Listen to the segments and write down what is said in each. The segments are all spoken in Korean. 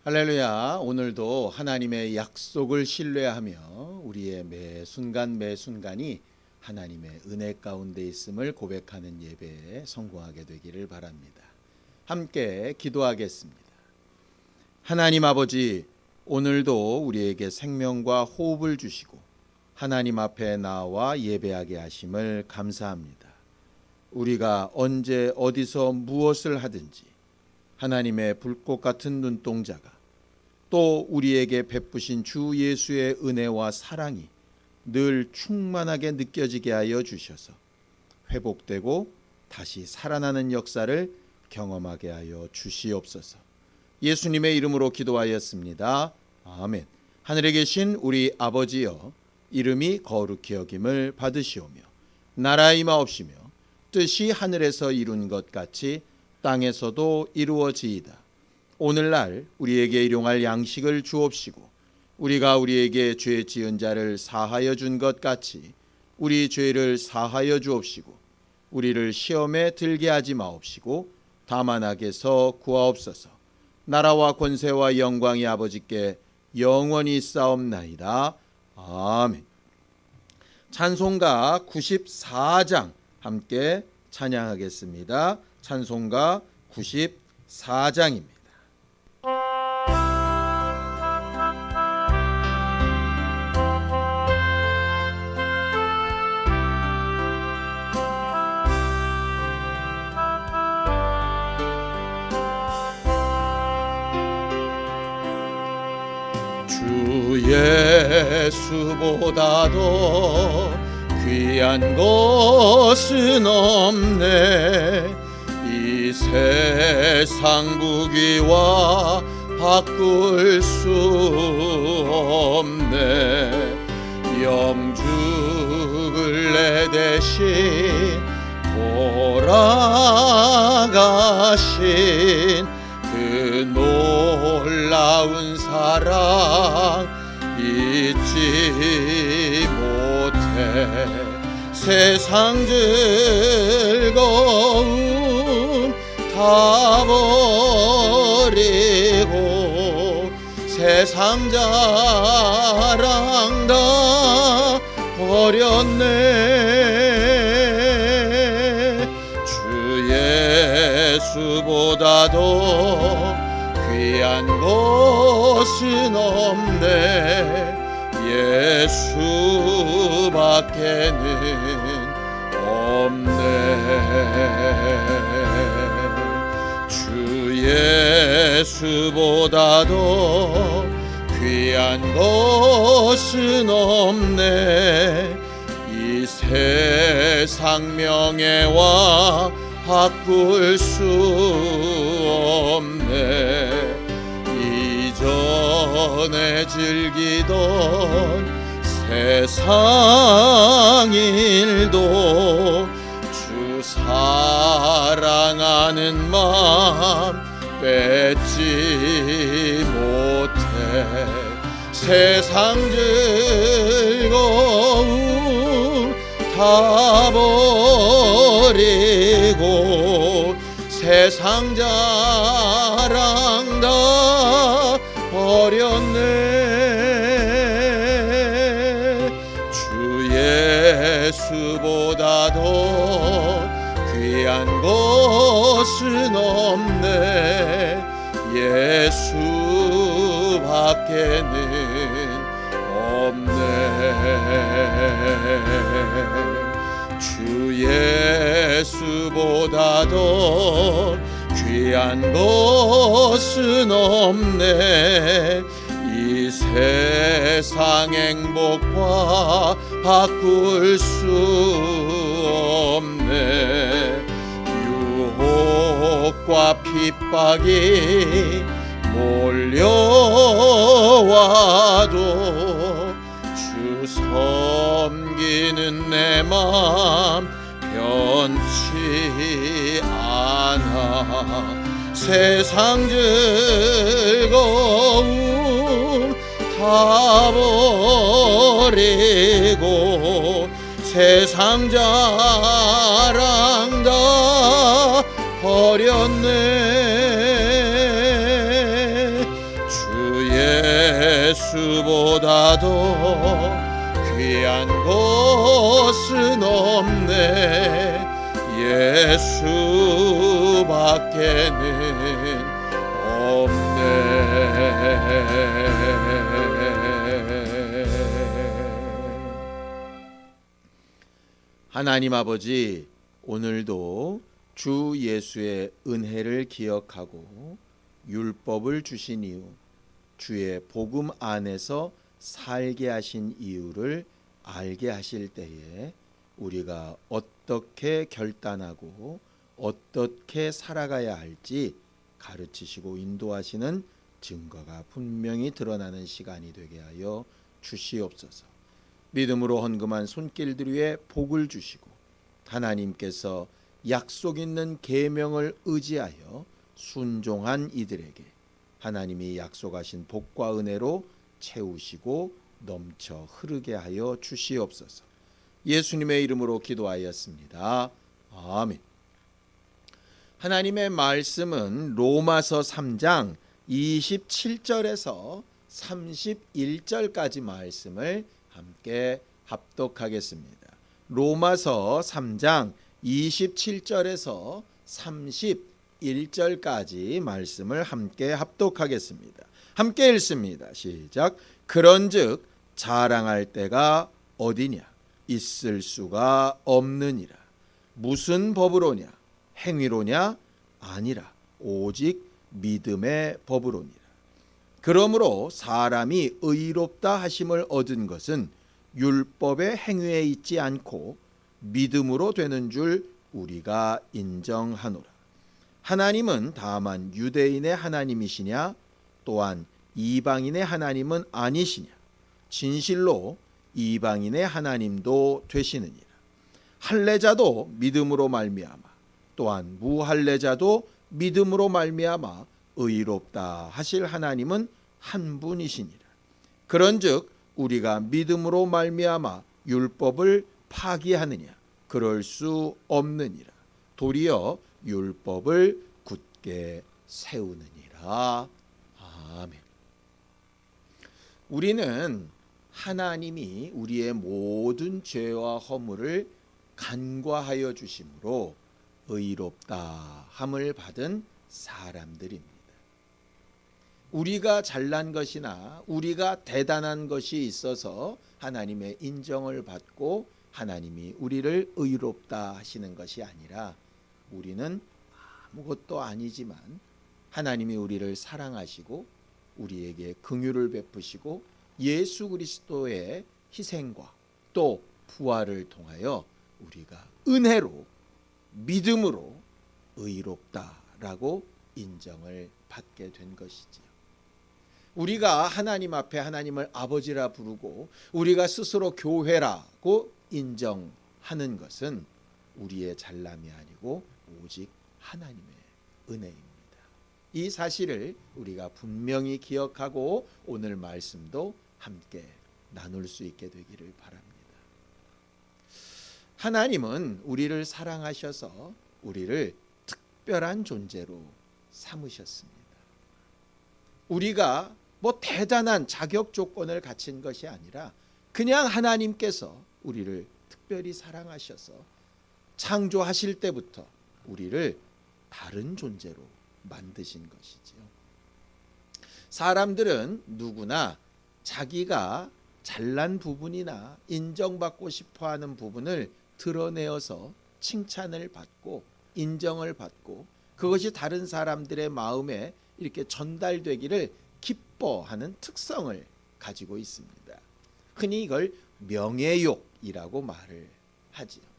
할렐루야. 오늘도 하나님의 약속을 신뢰하며 우리의 매 순간 매 순간이 하나님의 은혜 가운데 있음을 고백하는 예배에 성공하게 되기를 바랍니다. 함께 기도하겠습니다. 하나님 아버지, 오늘도 우리에게 생명과 호흡을 주시고 하나님 앞에 나와 예배하게 하심을 감사합니다. 우리가 언제 어디서 무엇을 하든지 하나님의 불꽃 같은 눈동자가 또 우리에게 베푸신 주 예수의 은혜와 사랑이 늘 충만하게 느껴지게 하여 주셔서 회복되고 다시 살아나는 역사를 경험하게 하여 주시옵소서. 예수님의 이름으로 기도하였습니다. 아멘. 하늘에 계신 우리 아버지여, 이름이 거룩히 여김을 받으시오며 나라의 임하옵시며 뜻이 하늘에서 이룬 것 같이 땅에서도 이루어지이다. 오늘날 우리에게 일용할 양식을 주옵시고 우리가 우리에게 죄 지은 자를 사하여 준 것 같이 우리 죄를 사하여 주옵시고 우리를 시험에 들게 하지 마옵시고 다만 악에서 구하옵소서. 나라와 권세와 영광이 아버지께 영원히 있사옵나이다. 아멘. 찬송가 94장 함께 찬양하겠습니다. 찬송가 94장입니다. 주 예수보다도 귀한 것은 없네. 이 세상 부귀와 바꿀 수 없네. 영죽을 내 대신 돌아가신 그 놀라운 사랑 잊지 못해. 세상 즐거움 다 버리고 세상 자랑 다 버렸네. 주 예수보다도 귀한 것은 없네. 예수밖에는 없네. 주 예수보다도 귀한 것은 없네. 이 세상 명예와 바꿀 수 없네. 이전에 즐기던 세상 일도 주 사랑하는 마음 뺏지 못해. 세상 즐거움 다 버리고 세상 자랑 다 버렸네. 주 예수보다도 귀한 것은 없네. 예수밖에는 없네. 주 예수보다도 귀한 것은 없네. 이 세상 행복과 바꿀 수 없네. 유혹과 핍박이 몰려와도 주 섬기는 내 맘 변치 않아. 세상 즐거움 다 버리고 세상 자랑 다 버렸네. 주 예수보다도 귀한 것은 없네. 예수밖에는 없네. 하나님 아버지, 오늘도 주 예수의 은혜를 기억하고 율법을 주신 이유, 주의 복음 안에서 살게 하신 이유를 알게 하실 때에 우리가 어떻게 결단하고 어떻게 살아가야 할지 가르치시고 인도하시는 증거가 분명히 드러나는 시간이 되게 하여 주시옵소서. 믿음으로 헌금한 손길들 위에 복을 주시고 하나님께서 약속 있는 계명을 의지하여 순종한 이들에게 하나님이 약속하신 복과 은혜로 채우시고 넘쳐 흐르게 하여 주시옵소서. 예수님의 이름으로 기도하였습니다. 아멘. 하나님의 말씀은 로마서 3장 27절에서 31절까지 말씀을 함께 합독하겠습니다. 로마서 3장 27절에서 31절까지 말씀을 함께 합독하겠습니다. 함께 읽습니다. 시작. 그런즉 자랑할 때가 어디냐? 있을 수가 없느니라. 무슨 법으로냐? 행위로냐? 아니라 오직 믿음의 법으로니라. 그러므로 사람이 의롭다 하심을 얻은 것은 율법의 행위에 있지 않고 믿음으로 되는 줄 우리가 인정하노라. 하나님은 다만 유대인의 하나님이시냐? 또한 이방인의 하나님은 아니시냐? 진실로 이방인의 하나님도 되시느니라. 할례자도 믿음으로 말미암아 또한 무할례자도 믿음으로 말미암아 의롭다 하실 하나님은 한 분이시니라. 그런즉 우리가 믿음으로 말미암아 율법을 파기하느냐? 그럴 수 없느니라. 도리어 율법을 굳게 세우느니라. 아멘. 우리는 하나님이 우리의 모든 죄와 허물을 간과하여 주심으로 의롭다 함을 받은 사람들입니다. 우리가 잘난 것이나 우리가 대단한 것이 있어서 하나님의 인정을 받고 하나님이 우리를 의롭다 하시는 것이 아니라 우리는 아무것도 아니지만 하나님이 우리를 사랑하시고 우리에게 긍휼을 베푸시고 예수 그리스도의 희생과 또 부활을 통하여 우리가 은혜로 믿음으로 의롭다라고 인정을 받게 된 것이지요. 우리가 하나님 앞에 하나님을 아버지라 부르고 우리가 스스로 교회라고 인정하는 것은 우리의 잘남이 아니고 오직 하나님의 은혜입니다. 이 사실을 우리가 분명히 기억하고 오늘 말씀도 함께 나눌 수 있게 되기를 바랍니다. 하나님은 우리를 사랑하셔서 우리를 특별한 존재로 삼으셨습니다. 우리가 대단한 자격 조건을 갖춘 것이 아니라 그냥 하나님께서 우리를 특별히 사랑하셔서 창조하실 때부터 우리를 다른 존재로 만드신 것이지요. 사람들은 누구나 자기가 잘난 부분이나 인정받고 싶어하는 부분을 드러내어서 칭찬을 받고 인정을 받고 그것이 다른 사람들의 마음에 이렇게 전달되기를 기뻐하는 특성을 가지고 있습니다. 흔히 이걸 명예욕이라고 말을 하지요.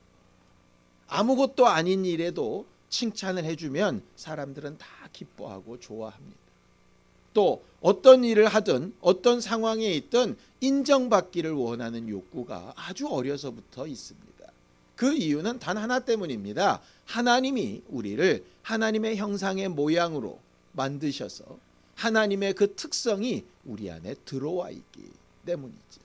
아무것도 아닌 일에도 칭찬을 해주면 사람들은 다 기뻐하고 좋아합니다. 또 어떤 일을 하든 어떤 상황에 있든 인정받기를 원하는 욕구가 아주 어려서부터 있습니다. 그 이유는 단 하나 때문입니다. 하나님이 우리를 하나님의 형상의 모양으로 만드셔서 하나님의 그 특성이 우리 안에 들어와 있기 때문이죠.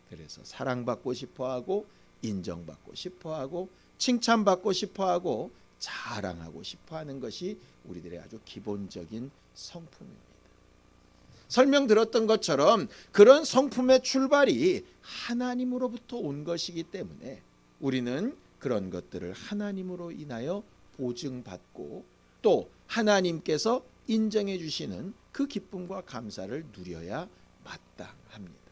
그래서 사랑받고 싶어하고 인정받고 싶어하고 칭찬받고 싶어하고 자랑하고 싶어하는 것이 우리들의 아주 기본적인 성품입니다. 설명드렸던 것처럼 그런 성품의 출발이 하나님으로부터 온 것이기 때문에 우리는 그런 것들을 하나님으로 인하여 보증받고 또 하나님께서 인정해 주시는 그 기쁨과 감사를 누려야 마땅합니다.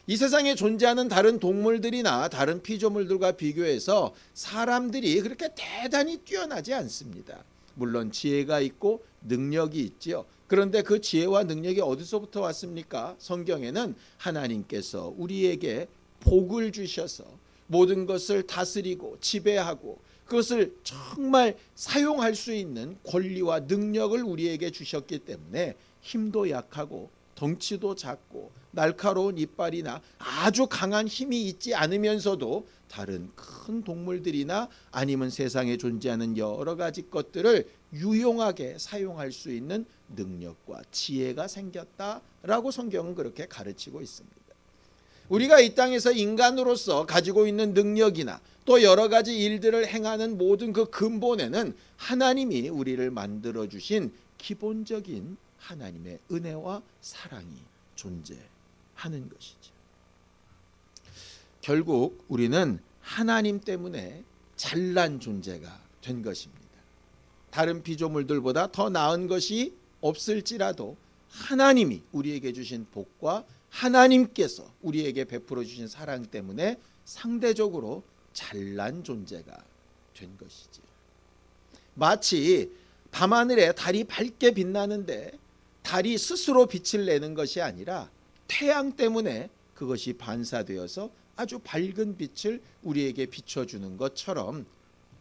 이 세상에 존재하는 다른 동물들이나 다른 피조물들과 비교해서 사람들이 그렇게 대단히 뛰어나지 않습니다. 물론 지혜가 있고 능력이 있지요. 그런데 그 지혜와 능력이 어디서부터 왔습니까? 성경에는 하나님께서 우리에게 복을 주셔서 모든 것을 다스리고 지배하고 그것을 정말 사용할 수 있는 권리와 능력을 우리에게 주셨기 때문에 힘도 약하고 덩치도 작고 날카로운 이빨이나 아주 강한 힘이 있지 않으면서도 다른 큰 동물들이나 아니면 세상에 존재하는 여러 가지 것들을 유용하게 사용할 수 있는 능력과 지혜가 생겼다라고 성경은 그렇게 가르치고 있습니다. 우리가 이 땅에서 인간으로서 가지고 있는 능력이나 또 여러 가지 일들을 행하는 모든 그 근본에는 하나님이 우리를 만들어 주신 기본적인 하나님의 은혜와 사랑이 존재하는 것이죠. 결국 우리는 하나님 때문에 잘난 존재가 된 것입니다. 다른 피조물들보다 더 나은 것이 없을지라도 하나님이 우리에게 주신 복과 하나님께서 우리에게 베풀어 주신 사랑 때문에 상대적으로 잘난 존재가 된 것이지요. 마치 밤하늘에 달이 밝게 빛나는데 달이 스스로 빛을 내는 것이 아니라 태양 때문에 그것이 반사되어서 아주 밝은 빛을 우리에게 비춰주는 것처럼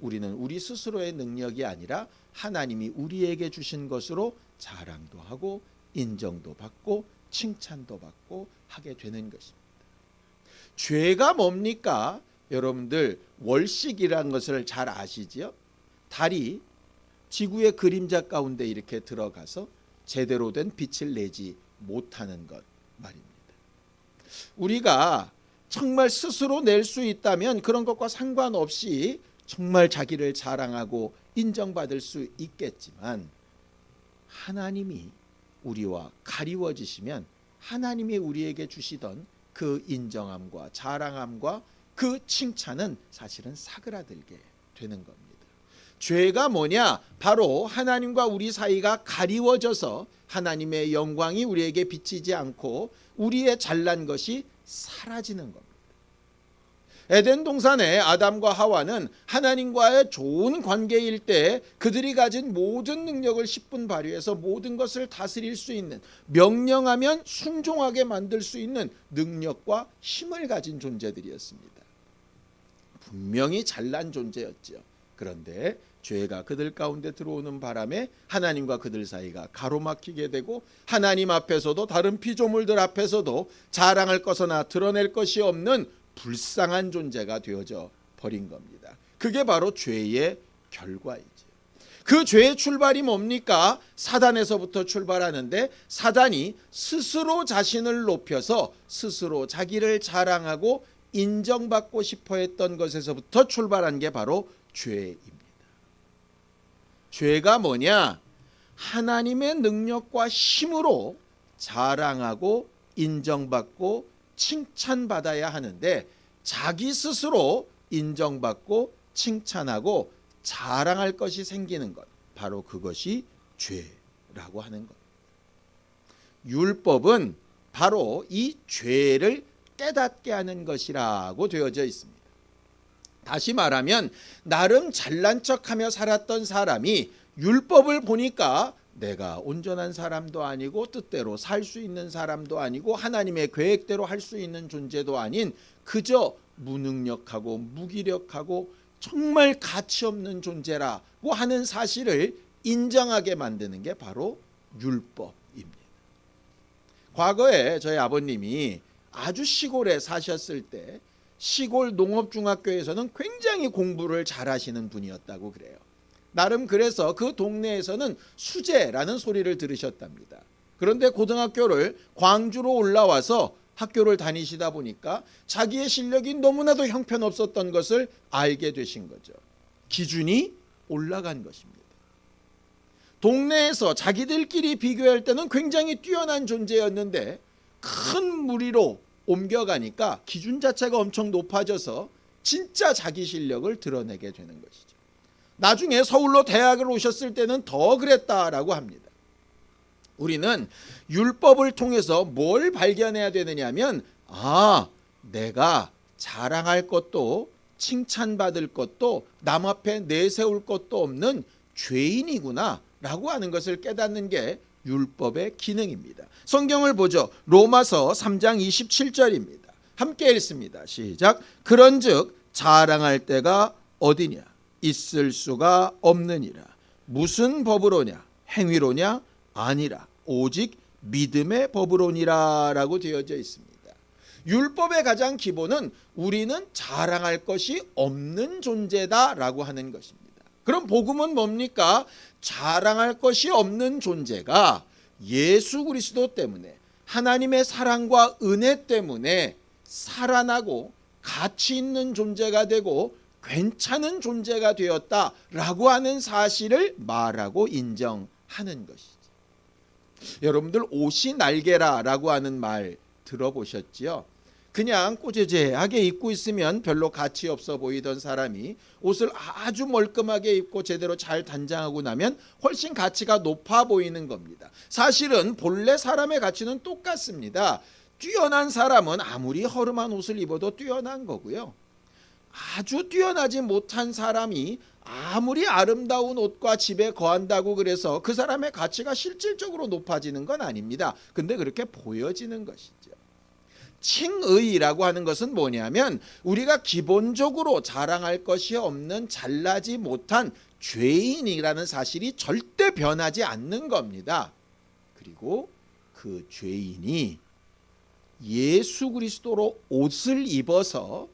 우리는 우리 스스로의 능력이 아니라 하나님이 우리에게 주신 것으로 자랑도 하고 인정도 받고 칭찬도 받고 하게 되는 것입니다. 죄가 뭡니까? 여러분들 월식이라는 것을 잘 아시지요? 달이 지구의 그림자 가운데 이렇게 들어가서 제대로 된 빛을 내지 못하는 것 말입니다. 우리가 정말 스스로 낼 수 있다면 그런 것과 상관없이 정말 자기를 자랑하고 인정받을 수 있겠지만 하나님이 우리와 가리워지시면 하나님이 우리에게 주시던 그 인정함과 자랑함과 그 칭찬은 사실은 사그라들게 되는 겁니다. 죄가 뭐냐? 바로 하나님과 우리 사이가 가리워져서 하나님의 영광이 우리에게 비치지 않고 우리의 잘난 것이 사라지는 겁니다. 에덴 동산의 아담과 하와는 하나님과의 좋은 관계일 때 그들이 가진 모든 능력을 10분 발휘해서 모든 것을 다스릴 수 있는, 명령하면 순종하게 만들 수 있는 능력과 힘을 가진 존재들이었습니다. 분명히 잘난 존재였죠. 그런데 죄가 그들 가운데 들어오는 바람에 하나님과 그들 사이가 가로막히게 되고 하나님 앞에서도 다른 피조물들 앞에서도 자랑할 것이나 드러낼 것이 없는 불쌍한 존재가 되어져 버린 겁니다. 그게 바로 죄의 결과이죠. 그 죄의 출발이 뭡니까? 사단에서부터 출발하는데 사단이 스스로 자신을 높여서 스스로 자기를 자랑하고 인정받고 싶어 했던 것에서부터 출발한 게 바로 죄입니다. 죄가 뭐냐? 하나님의 능력과 힘으로 자랑하고 인정받고 칭찬받아야 하는데 자기 스스로 인정받고 칭찬하고 자랑할 것이 생기는 것, 바로 그것이 죄라고 하는 것. 율법은 바로 이 죄를 깨닫게 하는 것이라고 되어져 있습니다. 다시 말하면 나름 잘난 척하며 살았던 사람이 율법을 보니까 내가 온전한 사람도 아니고 뜻대로 살 수 있는 사람도 아니고 하나님의 계획대로 할 수 있는 존재도 아닌 그저 무능력하고 무기력하고 정말 가치 없는 존재라고 하는 사실을 인정하게 만드는 게 바로 율법입니다. 과거에 저희 아버님이 아주 시골에 사셨을 때 시골 농업중학교에서는 굉장히 공부를 잘하시는 분이었다고 그래요. 나름 그래서 그 동네에서는 수재라는 소리를 들으셨답니다. 그런데 고등학교를 광주로 올라와서 학교를 다니시다 보니까 자기의 실력이 너무나도 형편없었던 것을 알게 되신 거죠. 기준이 올라간 것입니다. 동네에서 자기들끼리 비교할 때는 굉장히 뛰어난 존재였는데 큰 무리로 옮겨가니까 기준 자체가 엄청 높아져서 진짜 자기 실력을 드러내게 되는 것이죠. 나중에 서울로 대학을 오셨을 때는 더 그랬다라고 합니다. 우리는 율법을 통해서 뭘 발견해야 되느냐면 내가 자랑할 것도 칭찬받을 것도 남 앞에 내세울 것도 없는 죄인이구나 라고 하는 것을 깨닫는 게 율법의 기능입니다. 성경을 보죠. 로마서 3장 27절입니다. 함께 읽습니다. 시작. 그런즉 자랑할 때가 어디냐? 있을 수가 없느니라. 무슨 법으로냐? 행위로냐? 아니라 오직 믿음의 법으로니라 라고 되어져 있습니다. 율법의 가장 기본은 우리는 자랑할 것이 없는 존재다라고 하는 것입니다. 그럼 복음은 뭡니까? 자랑할 것이 없는 존재가 예수 그리스도 때문에 하나님의 사랑과 은혜 때문에 살아나고 가치 있는 존재가 되고 괜찮은 존재가 되었다라고 하는 사실을 말하고 인정하는 것이죠. 여러분들 옷이 날개라라고 하는 말 들어보셨지요? 그냥 꼬재재하게 입고 있으면 별로 가치 없어 보이던 사람이 옷을 아주 멀끔하게 입고 제대로 잘 단장하고 나면 훨씬 가치가 높아 보이는 겁니다. 사실은 본래 사람의 가치는 똑같습니다. 뛰어난 사람은 아무리 허름한 옷을 입어도 뛰어난 거고요. 아주 뛰어나지 못한 사람이 아무리 아름다운 옷과 집에 거한다고 그래서 그 사람의 가치가 실질적으로 높아지는 건 아닙니다. 근데 그렇게 보여지는 것이죠. 칭의라고 하는 것은 뭐냐면 우리가 기본적으로 자랑할 것이 없는 잘나지 못한 죄인이라는 사실이 절대 변하지 않는 겁니다. 그리고 그 죄인이 예수 그리스도로 옷을 입어서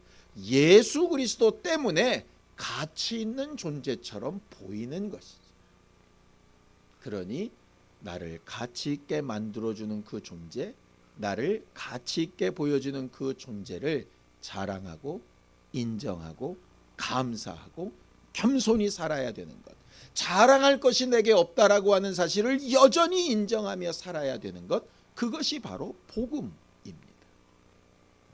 예수 그리스도 때문에 가치 있는 존재처럼 보이는 것이죠. 그러니 나를 가치 있게 만들어주는 그 존재, 나를 가치 있게 보여주는 그 존재를 자랑하고 인정하고 감사하고 겸손히 살아야 되는 것. 자랑할 것이 내게 없다라고 하는 사실을 여전히 인정하며 살아야 되는 것. 그것이 바로 복음입니다.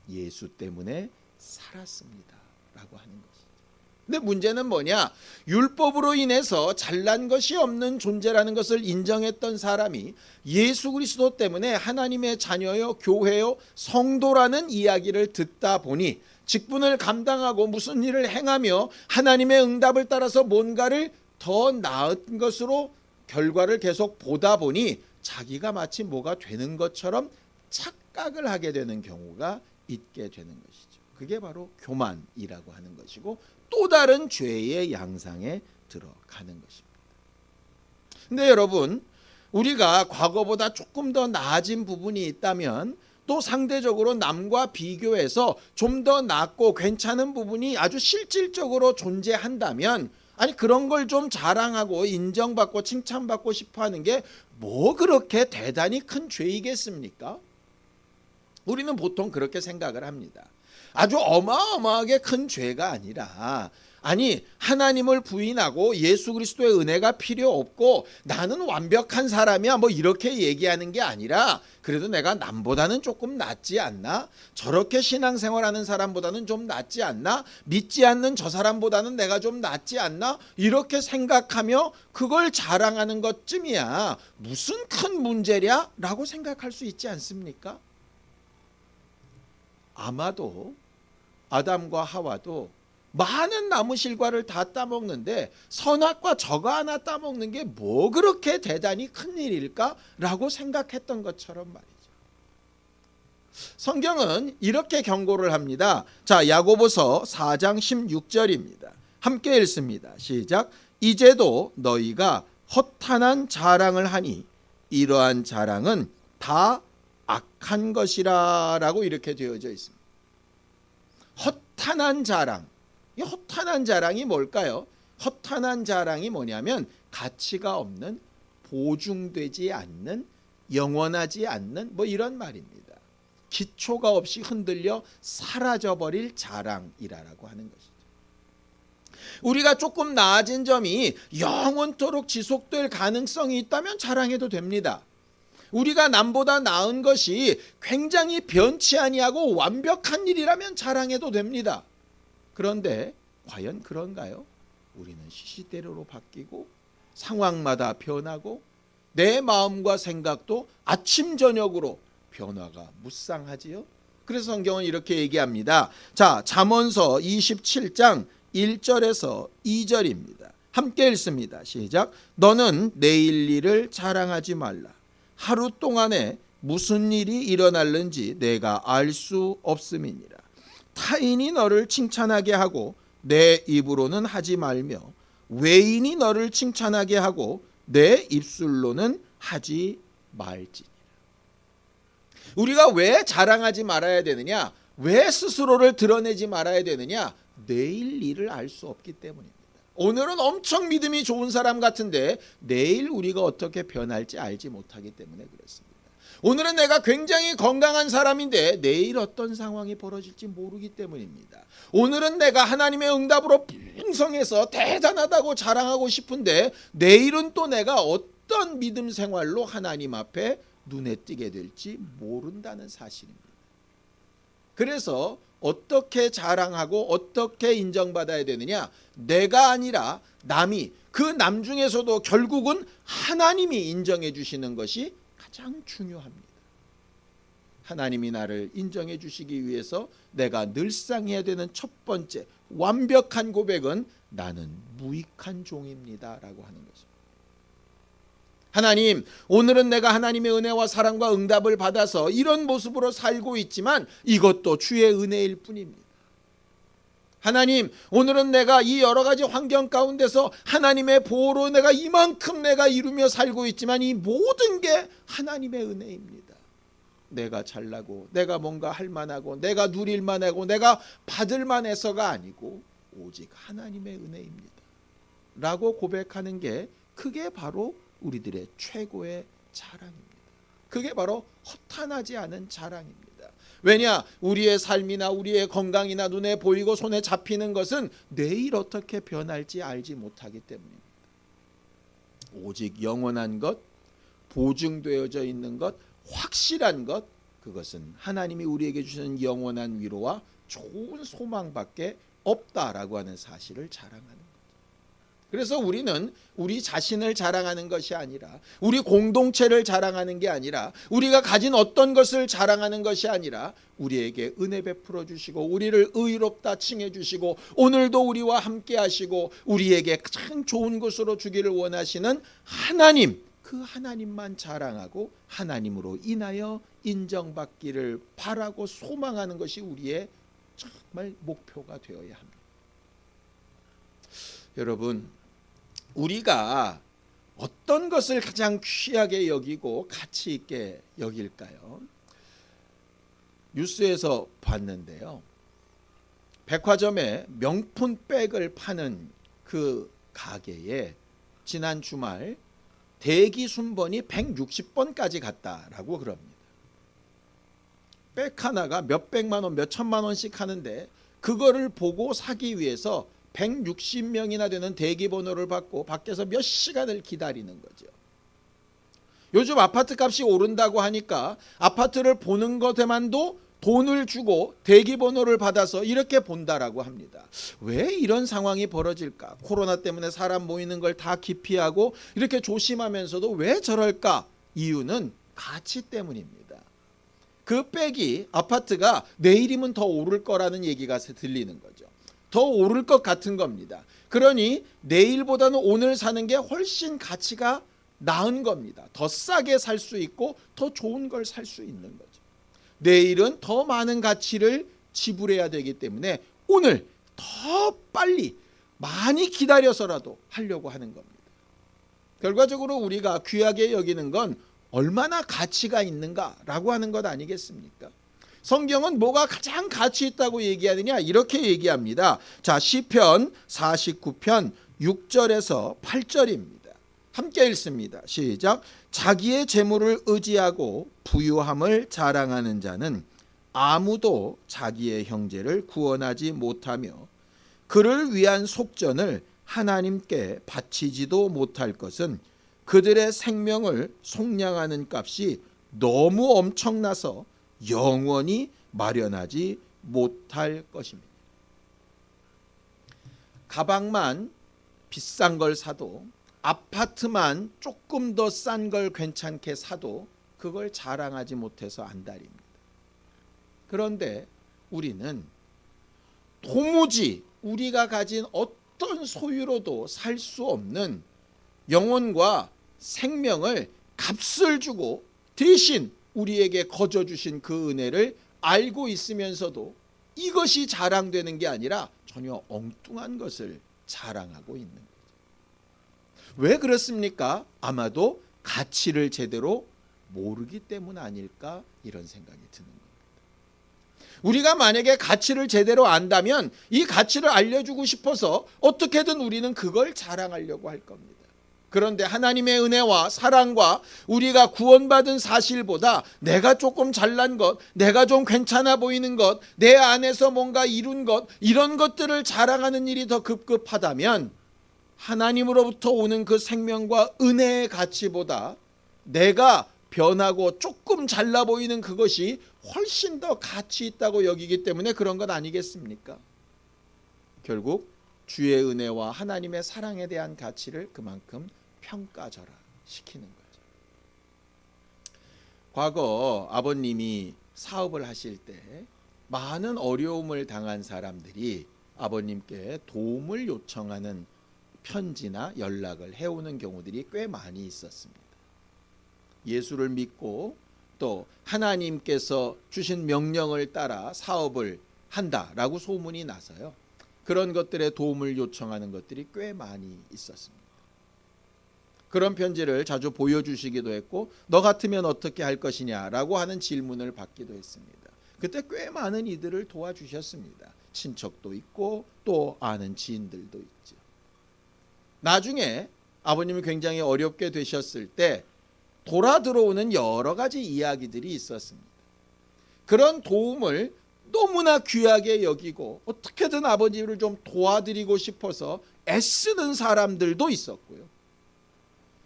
예수 때문에 살았습니다 라고 하는 것이죠. 근데 문제는 뭐냐? 율법으로 인해서 잘난 것이 없는 존재라는 것을 인정했던 사람이 예수 그리스도 때문에 하나님의 자녀요, 교회요, 성도라는 이야기를 듣다 보니 직분을 감당하고 무슨 일을 행하며 하나님의 응답을 따라서 뭔가를 더 나은 것으로 결과를 계속 보다 보니 자기가 마치 뭐가 되는 것처럼 착각을 하게 되는 경우가 있게 되는 것이죠. 그게 바로 교만이라고 하는 것이고 또 다른 죄의 양상에 들어가는 것입니다. 근데 여러분, 우리가 과거보다 조금 더 나아진 부분이 있다면 또 상대적으로 남과 비교해서 좀 더 낫고 괜찮은 부분이 아주 실질적으로 존재한다면 아니 그런 걸 좀 자랑하고 인정받고 칭찬받고 싶어하는 게 뭐 그렇게 대단히 큰 죄이겠습니까? 우리는 보통 그렇게 생각을 합니다. 아주 어마어마하게 큰 죄가 아니라 아니 하나님을 부인하고 예수 그리스도의 은혜가 필요 없고 나는 완벽한 사람이야 뭐 이렇게 얘기하는 게 아니라 그래도 내가 남보다는 조금 낫지 않나? 저렇게 신앙생활하는 사람보다는 좀 낫지 않나? 믿지 않는 저 사람보다는 내가 좀 낫지 않나? 이렇게 생각하며 그걸 자랑하는 것쯤이야 무슨 큰 문제랴? 라고 생각할 수 있지 않습니까? 아마도 아담과 하와도 많은 나무 실과를 다 따먹는데 선악과 저거 하나 따먹는 게 뭐 그렇게 대단히 큰 일일까? 라고 생각했던 것처럼 말이죠. 성경은 이렇게 경고를 합니다. 자, 야고보서 4장 16절입니다. 함께 읽습니다. 시작. 이제도 너희가 허탄한 자랑을 하니 이러한 자랑은 다 악한 것이라 라고 이렇게 되어져 있습니다. 허탄한 자랑. 이 허탄한 자랑이 뭘까요? 허탄한 자랑이 뭐냐면 가치가 없는, 보증되지 않는, 영원하지 않는 뭐 이런 말입니다. 기초가 없이 흔들려 사라져버릴 자랑이라고 하는 것이죠. 우리가 조금 나아진 점이 영원토록 지속될 가능성이 있다면 자랑해도 됩니다. 우리가 남보다 나은 것이 굉장히 변치 아니하고 완벽한 일이라면 자랑해도 됩니다. 그런데 과연 그런가요? 우리는 시시때때로 바뀌고 상황마다 변하고 내 마음과 생각도 아침 저녁으로 변화가 무쌍하지요. 그래서 성경은 이렇게 얘기합니다. 자, 잠언서 27장 1절에서 2절입니다. 함께 읽습니다. 시작. 너는 내일 일을 자랑하지 말라. 하루 동안에 무슨 일이 일어날는지 내가 알 수 없음이니라. 타인이 너를 칭찬하게 하고 내 입으로는 하지 말며 외인이 너를 칭찬하게 하고 내 입술로는 하지 말지니라. 우리가 왜 자랑하지 말아야 되느냐? 왜 스스로를 드러내지 말아야 되느냐? 내일 일을 알 수 없기 때문입니다. 오늘은 엄청 믿음이 좋은 사람 같은데 내일 우리가 어떻게 변할지 알지 못하기 때문에 그렇습니다. 오늘은 내가 굉장히 건강한 사람인데 내일 어떤 상황이 벌어질지 모르기 때문입니다. 오늘은 내가 하나님의 응답으로 풍성해서 대단하다고 자랑하고 싶은데 내일은 또 내가 어떤 믿음 생활로 하나님 앞에 눈에 띄게 될지 모른다는 사실입니다. 그래서 어떻게 자랑하고 어떻게 인정받아야 되느냐? 내가 아니라 남이, 그 남 중에서도 결국은 하나님이 인정해 주시는 것이 가장 중요합니다. 하나님이 나를 인정해 주시기 위해서 내가 늘상 해야 되는 첫 번째 완벽한 고백은 나는 무익한 종입니다 라고 하는 것입니다. 하나님, 오늘은 내가 하나님의 은혜와 사랑과 응답을 받아서 이런 모습으로 살고 있지만 이것도 주의 은혜일 뿐입니다. 하나님, 오늘은 내가 이 여러 가지 환경 가운데서 하나님의 보호로 내가 이만큼 내가 이루며 살고 있지만 이 모든 게 하나님의 은혜입니다. 내가 잘나고 내가 뭔가 할 만하고 내가 누릴 만하고 내가 받을 만해서가 아니고 오직 하나님의 은혜입니다 라고 고백하는 게 그게 바로 우리들의 최고의 자랑입니다. 그게 바로 허탄하지 않은 자랑입니다. 왜냐? 우리의 삶이나 우리의 건강이나 눈에 보이고 손에 잡히는 것은 내일 어떻게 변할지 알지 못하기 때문입니다. 오직 영원한 것, 보증되어져 있는 것, 확실한 것, 그것은 하나님이 우리에게 주시는 영원한 위로와 좋은 소망밖에 없다라고 하는 사실을 자랑하는 것. 그래서 우리는 우리 자신을 자랑하는 것이 아니라 우리 공동체를 자랑하는 게 아니라 우리가 가진 어떤 것을 자랑하는 것이 아니라 우리에게 은혜 베풀어 주시고 우리를 의롭다 칭해 주시고 오늘도 우리와 함께 하시고 우리에게 가장 좋은 것으로 주기를 원하시는 하나님, 그 하나님만 자랑하고 하나님으로 인하여 인정받기를 바라고 소망하는 것이 우리의 정말 목표가 되어야 합니다. 여러분, 우리가 어떤 것을 가장 귀하게 여기고 가치 있게 여길까요? 뉴스에서 봤는데요. 백화점에 명품 백을 파는 그 가게에 지난 주말 대기 순번이 160번까지 갔다라고 그럽니다. 백 하나가 몇백만 원, 몇천만 원씩 하는데 그거를 보고 사기 위해서 160명이나 되는 대기번호를 받고 밖에서 몇 시간을 기다리는 거죠. 요즘 아파트 값이 오른다고 하니까 아파트를 보는 것에만도 돈을 주고 대기번호를 받아서 이렇게 본다라고 합니다. 왜 이런 상황이 벌어질까? 코로나 때문에 사람 모이는 걸 다 기피하고 이렇게 조심하면서도 왜 저럴까? 이유는 가치 때문입니다. 그 백이 아파트가 내일이면 더 오를 거라는 얘기가 들리는 거죠. 더 오를 것 같은 겁니다. 그러니 내일보다는 오늘 사는 게 훨씬 가치가 나은 겁니다. 더 싸게 살 수 있고 더 좋은 걸 살 수 있는 거죠. 내일은 더 많은 가치를 지불해야 되기 때문에 오늘 더 빨리 많이 기다려서라도 하려고 하는 겁니다. 결과적으로 우리가 귀하게 여기는 건 얼마나 가치가 있는가라고 하는 것 아니겠습니까? 성경은 뭐가 가장 가치 있다고 얘기하느냐? 이렇게 얘기합니다. 자, 시편 49편 6절에서 8절입니다. 함께 읽습니다. 시작. 자기의 재물을 의지하고 부유함을 자랑하는 자는 아무도 자기의 형제를 구원하지 못하며 그를 위한 속전을 하나님께 바치지도 못할 것은 그들의 생명을 속량하는 값이 너무 엄청나서 영원히 마련하지 못할 것입니다. 가방만 비싼 걸 사도, 아파트만 조금 더 싼 걸 괜찮게 사도 그걸 자랑하지 못해서 안달입니다. 그런데 우리는 도무지 우리가 가진 어떤 소유로도 살 수 없는 영혼과 생명을 값을 주고 대신 우리에게 거저 주신 그 은혜를 알고 있으면서도 이것이 자랑되는 게 아니라 전혀 엉뚱한 것을 자랑하고 있는 거죠. 왜 그렇습니까? 아마도 가치를 제대로 모르기 때문 아닐까 이런 생각이 드는 겁니다. 우리가 만약에 가치를 제대로 안다면 이 가치를 알려주고 싶어서 어떻게든 우리는 그걸 자랑하려고 할 겁니다. 그런데 하나님의 은혜와 사랑과 우리가 구원받은 사실보다 내가 조금 잘난 것, 내가 좀 괜찮아 보이는 것, 내 안에서 뭔가 이룬 것, 이런 것들을 자랑하는 일이 더 급급하다면 하나님으로부터 오는 그 생명과 은혜의 가치보다 내가 변하고 조금 잘나 보이는 그것이 훨씬 더 가치 있다고 여기기 때문에 그런 것 아니겠습니까? 결국 주의 은혜와 하나님의 사랑에 대한 가치를 그만큼 평가절하 시키는 거죠. 과거 아버님이 사업을 하실 때 많은 어려움을 당한 사람들이 아버님께 도움을 요청하는 편지나 연락을 해오는 경우들이 꽤 많이 있었습니다. 예수를 믿고 또 하나님께서 주신 명령을 따라 사업을 한다라고 소문이 나서요. 그런 것들에 도움을 요청하는 것들이 꽤 많이 있었습니다. 그런 편지를 자주 보여주시기도 했고 너 같으면 어떻게 할 것이냐라고 하는 질문을 받기도 했습니다. 그때 꽤 많은 이들을 도와주셨습니다. 친척도 있고 또 아는 지인들도 있죠. 나중에 아버님이 굉장히 어렵게 되셨을 때 돌아 들어오는 여러 가지 이야기들이 있었습니다. 그런 도움을 너무나 귀하게 여기고 어떻게든 아버지를 좀 도와드리고 싶어서 애쓰는 사람들도 있었고요.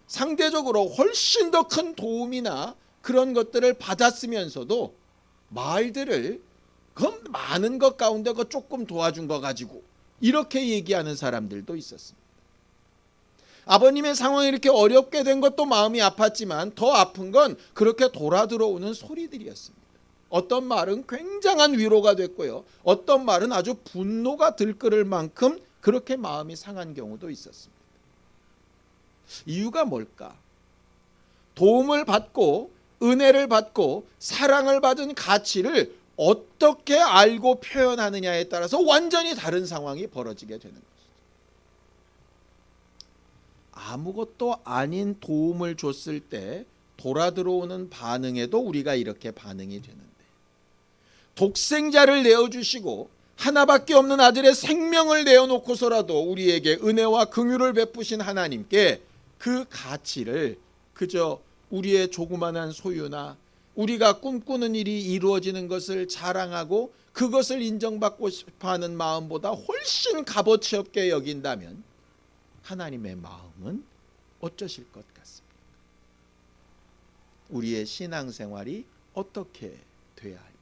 상대적으로 훨씬 더 큰 도움이나 그런 것들을 받았으면서도 말들을 그 많은 것 가운데 그 조금 도와준 거 가지고 이렇게 얘기하는 사람들도 있었습니다. 아버님의 상황이 이렇게 어렵게 된 것도 마음이 아팠지만 더 아픈 건 그렇게 돌아 들어오는 소리들이었습니다. 어떤 말은 굉장한 위로가 됐고요. 어떤 말은 아주 분노가 들끓을 만큼 그렇게 마음이 상한 경우도 있었습니다. 이유가 뭘까? 도움을 받고 은혜를 받고 사랑을 받은 가치를 어떻게 알고 표현하느냐에 따라서 완전히 다른 상황이 벌어지게 되는 것이죠. 아무것도 아닌 도움을 줬을 때 돌아 들어오는 반응에도 우리가 이렇게 반응이 되는데 독생자를 내어주시고 하나밖에 없는 아들의 생명을 내어놓고서라도 우리에게 은혜와 긍휼을 베푸신 하나님께 그 가치를 그저 우리의 조그만한 소유나 우리가 꿈꾸는 일이 이루어지는 것을 자랑하고 그것을 인정받고 싶어하는 마음보다 훨씬 값어치 없게 여긴다면 하나님의 마음은 어쩌실 것 같습니까? 우리의 신앙생활이 어떻게 돼야 할까요?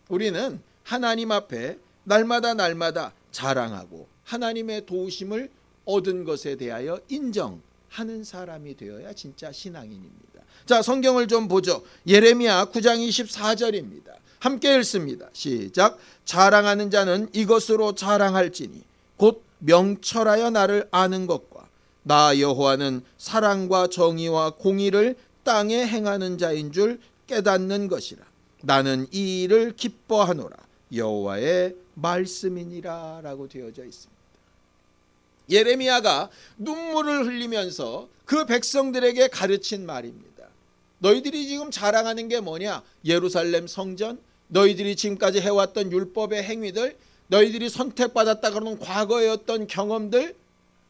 우리는 하나님 앞에 날마다 자랑하고 하나님의 도우심을 얻은 것에 대하여 인정하는 사람이 되어야 진짜 신앙인입니다. 자, 성경을 좀 보죠. 예레미야 9장 24절입니다. 함께 읽습니다. 시작. 자랑하는 자는 이것으로 자랑할지니 곧 명철하여 나를 아는 것과 나 여호와는 사랑과 정의와 공의를 땅에 행하는 자인 줄 깨닫는 것이라. 나는 이 일을 기뻐하노라. 여호와의 말씀이니라 라고 되어져 있습니다. 예레미야가 눈물을 흘리면서 그 백성들에게 가르친 말입니다. 너희들이 지금 자랑하는 게 뭐냐? 예루살렘 성전, 너희들이 지금까지 해왔던 율법의 행위들, 너희들이 선택받았다 그러는 과거의 어떤 경험들,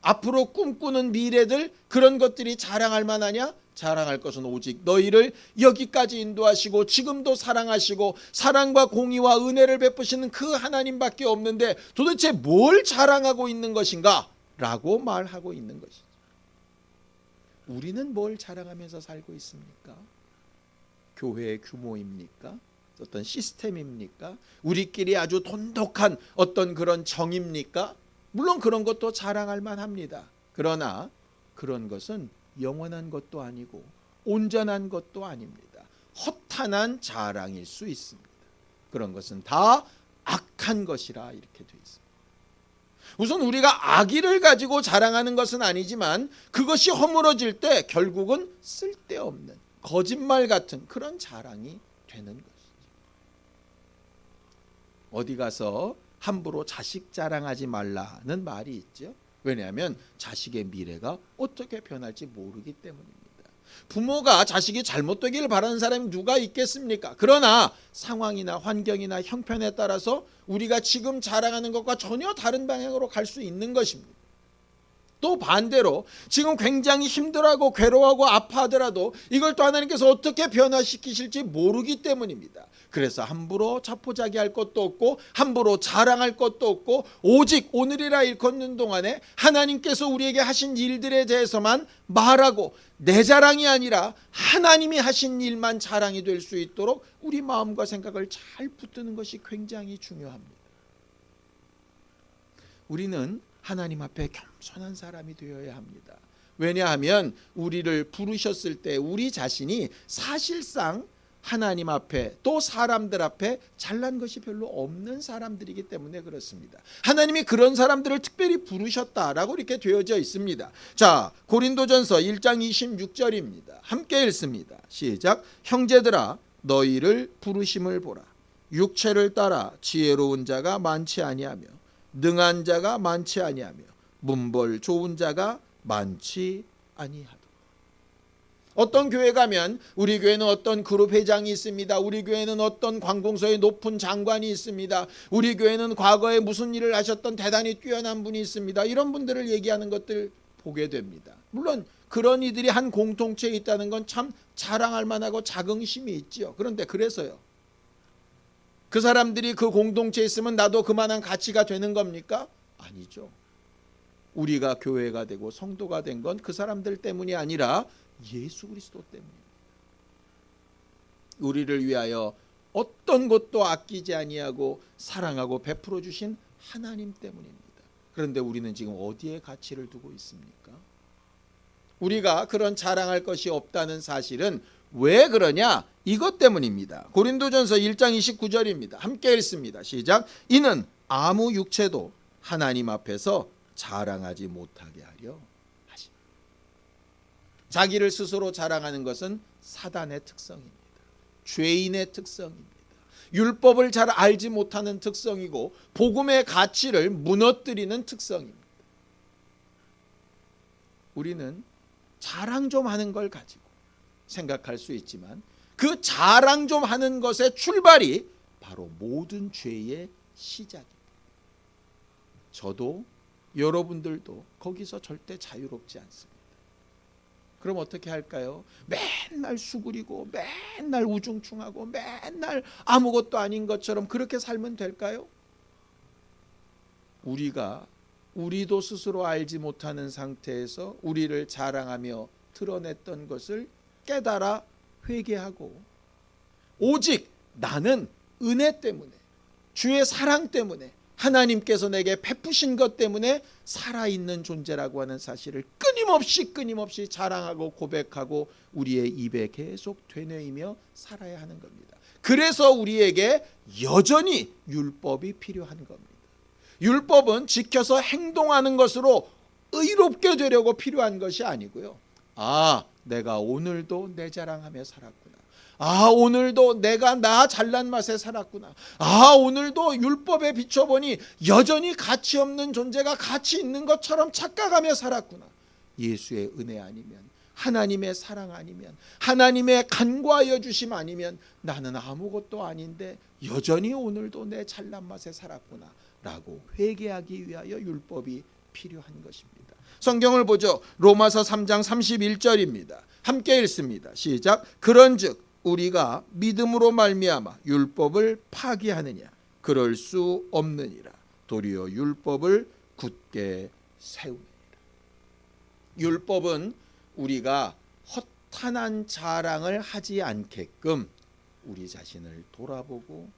앞으로 꿈꾸는 미래들, 그런 것들이 자랑할 만하냐? 자랑할 것은 오직 너희를 여기까지 인도하시고 지금도 사랑하시고 사랑과 공의와 은혜를 베푸시는 그 하나님밖에 없는데 도대체 뭘 자랑하고 있는 것인가? 라고 말하고 있는 것이죠. 우리는 뭘 자랑하면서 살고 있습니까? 교회의 규모입니까? 어떤 시스템입니까? 우리끼리 아주 돈독한 어떤 그런 정입니까? 물론 그런 것도 자랑할 만합니다. 그러나 그런 것은 영원한 것도 아니고 온전한 것도 아닙니다. 허탄한 자랑일 수 있습니다. 그런 것은 다 악한 것이라 이렇게 되어 있습니다. 우선 우리가 악의를 가지고 자랑하는 것은 아니지만 그것이 허물어질 때 결국은 쓸데없는 거짓말 같은 그런 자랑이 되는 것이죠. 어디 가서 함부로 자식 자랑하지 말라는 말이 있죠. 왜냐하면 자식의 미래가 어떻게 변할지 모르기 때문입니다. 부모가 자식이 잘못되기를 바라는 사람이 누가 있겠습니까? 그러나 상황이나 환경이나 형편에 따라서 우리가 지금 자랑하는 것과 전혀 다른 방향으로 갈 수 있는 것입니다. 또 반대로 지금 굉장히 힘들어하고 괴로워하고 아파하더라도 이걸 또 하나님께서 어떻게 변화시키실지 모르기 때문입니다. 그래서 함부로 자포자기할 것도 없고 함부로 자랑할 것도 없고 오직 오늘이라 일컫는 동안에 하나님께서 우리에게 하신 일들에 대해서만 말하고 내 자랑이 아니라 하나님이 하신 일만 자랑이 될 수 있도록 우리 마음과 생각을 잘 붙드는 것이 굉장히 중요합니다. 우리는 하나님 앞에 겸손한 사람이 되어야 합니다. 왜냐하면 우리를 부르셨을 때 우리 자신이 사실상 하나님 앞에 또 사람들 앞에 잘난 것이 별로 없는 사람들이기 때문에 그렇습니다. 하나님이 그런 사람들을 특별히 부르셨다라고 이렇게 되어져 있습니다. 자, 고린도전서 1장 26절입니다. 함께 읽습니다. 시작. 형제들아 너희를 부르심을 보라. 육체를 따라 지혜로운 자가 많지 아니하며 능한 자가 많지 아니하며 문벌 좋은 자가 많지 아니하도다. 어떤 교회 가면 우리 교회는 어떤 그룹 회장이 있습니다. 우리 교회는 어떤 관공서의 높은 장관이 있습니다. 우리 교회는 과거에 무슨 일을 하셨던 대단히 뛰어난 분이 있습니다. 이런 분들을 얘기하는 것들 보게 됩니다. 물론 그런 이들이 한 공동체에 있다는 건 참 자랑할 만하고 자긍심이 있죠. 그런데 그래서요. 그 사람들이 그 공동체에 있으면 나도 그만한 가치가 되는 겁니까? 아니죠. 우리가 교회가 되고 성도가 된 건 그 사람들 때문이 아니라 예수 그리스도 때문입니다. 우리를 위하여 어떤 것도 아끼지 아니하고 사랑하고 베풀어 주신 하나님 때문입니다. 그런데 우리는 지금 어디에 가치를 두고 있습니까? 우리가 그런 자랑할 것이 없다는 사실은 왜 그러냐? 이것 때문입니다. 고린도전서 1장 29절입니다. 함께 읽습니다. 시작. 이는 아무 육체도 하나님 앞에서 자랑하지 못하게 하려 하십니다. 자기를 스스로 자랑하는 것은 사단의 특성입니다. 죄인의 특성입니다. 율법을 잘 알지 못하는 특성이고 복음의 가치를 무너뜨리는 특성입니다. 우리는 자랑 좀 하는 걸 가지고 생각할 수 있지만 그 자랑 좀 하는 것의 출발이 바로 모든 죄의 시작입니다. 저도 여러분들도 거기서 절대 자유롭지 않습니다. 그럼 어떻게 할까요? 맨날 수그리고 맨날 우중충하고 맨날 아무것도 아닌 것처럼 그렇게 살면 될까요? 우리도 스스로 알지 못하는 상태에서 우리를 자랑하며 드러냈던 것을 깨달아 회개하고 오직 나는 은혜 때문에 주의 사랑 때문에 하나님께서 내게 베푸신 것 때문에 살아있는 존재라고 하는 사실을 끊임없이 자랑하고 고백하고 우리의 입에 계속 되뇌이며 살아야 하는 겁니다. 그래서 우리에게 여전히 율법이 필요한 겁니다. 율법은 지켜서 행동하는 것으로 의롭게 되려고 필요한 것이 아니고요. 내가 오늘도 내 자랑하며 살았구나. 오늘도 내가 나 잘난 맛에 살았구나. 오늘도 율법에 비춰보니 여전히 가치 없는 존재가 가치 있는 것처럼 착각하며 살았구나. 예수의 은혜 아니면, 하나님의 사랑 아니면, 하나님의 간과하여 주심 아니면 나는 아무것도 아닌데 여전히 오늘도 내 잘난 맛에 살았구나 라고 회개하기 위하여 율법이 필요한 것입니다. 성경을 보죠. 로마서 3장 31절입니다. 함께 읽습니다. 시작. 그런즉 우리가 믿음으로 말미암아 율법을 파기하느냐? 그럴 수 없느니라. 도리어 율법을 굳게 세우느니라. 율법은 우리가 허탄한 자랑을 하지 않게끔 우리 자신을 돌아보고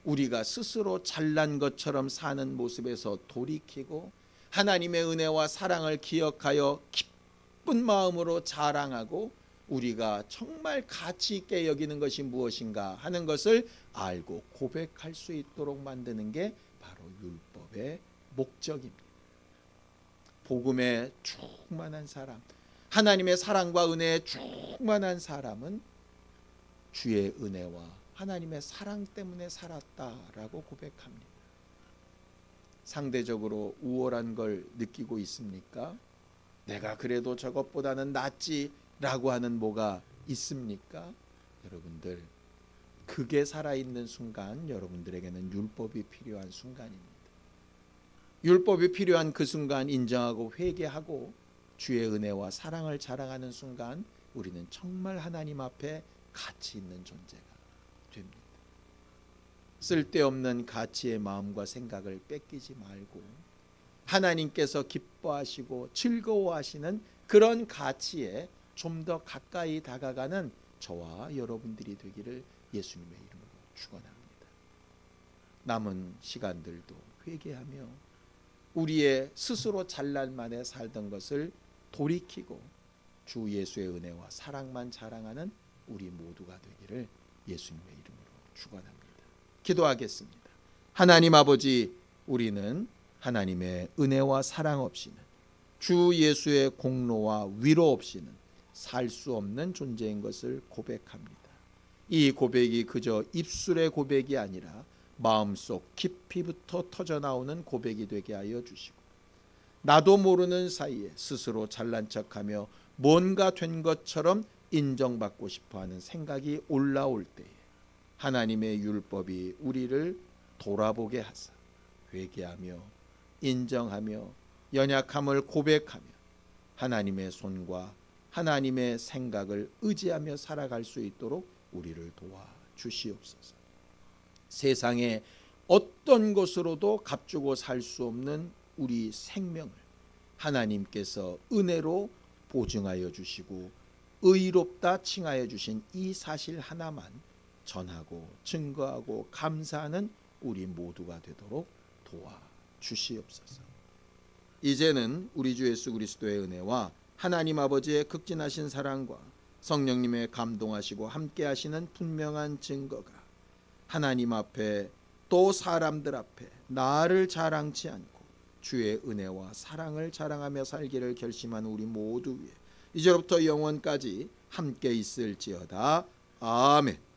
우리가 스스로 잘난 것처럼 사는 모습에서 돌이키고 하나님의 은혜와 사랑을 기억하여 기쁜 마음으로 자랑하고 우리가 정말 가치 있게 여기는 것이 무엇인가 하는 것을 알고 고백할 수 있도록 만드는 게 바로 율법의 목적입니다. 복음에 충만한 사람, 하나님의 사랑과 은혜에 충만한 사람은 주의 은혜와 하나님의 사랑 때문에 살았다라고 고백합니다. 상대적으로 우월한 걸 느끼고 있습니까? 내가 그래도 저것보다는 낫지라고 하는 뭐가 있습니까? 여러분들, 그게 살아있는 순간 여러분들에게는 율법이 필요한 순간입니다. 율법이 필요한 그 순간 인정하고 회개하고 주의 은혜와 사랑을 자랑하는 순간 우리는 정말 하나님 앞에 가치 있는 존재가 됩니다. 쓸데없는 가치의 마음과 생각을 뺏기지 말고 하나님께서 기뻐하시고 즐거워하시는 그런 가치에 좀 더 가까이 다가가는 저와 여러분들이 되기를 예수님의 이름으로 축원합니다. 남은 시간들도 회개하며 우리의 스스로 잘난 만에 살던 것을 돌이키고 주 예수의 은혜와 사랑만 자랑하는 우리 모두가 되기를 예수님의 이름으로 축원합니다. 기도하겠습니다. 하나님 아버지, 우리는 하나님의 은혜와 사랑 없이는 주 예수의 공로와 위로 없이는 살 수 없는 존재인 것을 고백합니다. 이 고백이 그저 입술의 고백이 아니라 마음속 깊이부터 터져나오는 고백이 되게 하여 주시고 나도 모르는 사이에 스스로 잘난 척하며 뭔가 된 것처럼 인정받고 싶어하는 생각이 올라올 때에 하나님의 율법이 우리를 돌아보게 하사 회개하며 인정하며 연약함을 고백하며 하나님의 손과 하나님의 생각을 의지하며 살아갈 수 있도록 우리를 도와주시옵소서. 세상에 어떤 것으로도 값주고 살 수 없는 우리 생명을 하나님께서 은혜로 보증하여 주시고 의롭다 칭하여 주신 이 사실 하나만 전하고 증거하고 감사하는 우리 모두가 되도록 도와주시옵소서. 이제는 우리 주 예수 그리스도의 은혜와 하나님 아버지의 극진하신 사랑과 성령님의 감동하시고 함께하시는 분명한 증거가 하나님 앞에 또 사람들 앞에 나를 자랑치 않고 주의 은혜와 사랑을 자랑하며 살기를 결심한 우리 모두 위에 이제로부터 영원까지 함께 있을지어다. 아멘.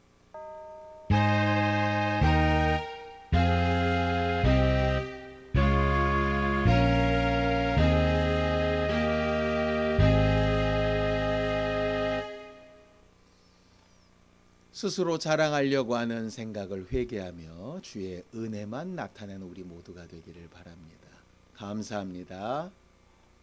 스스로 자랑하려고 하는 생각을 회개하며 주의 은혜만 나타내는 우리 모두가 되기를 바랍니다. 감사합니다.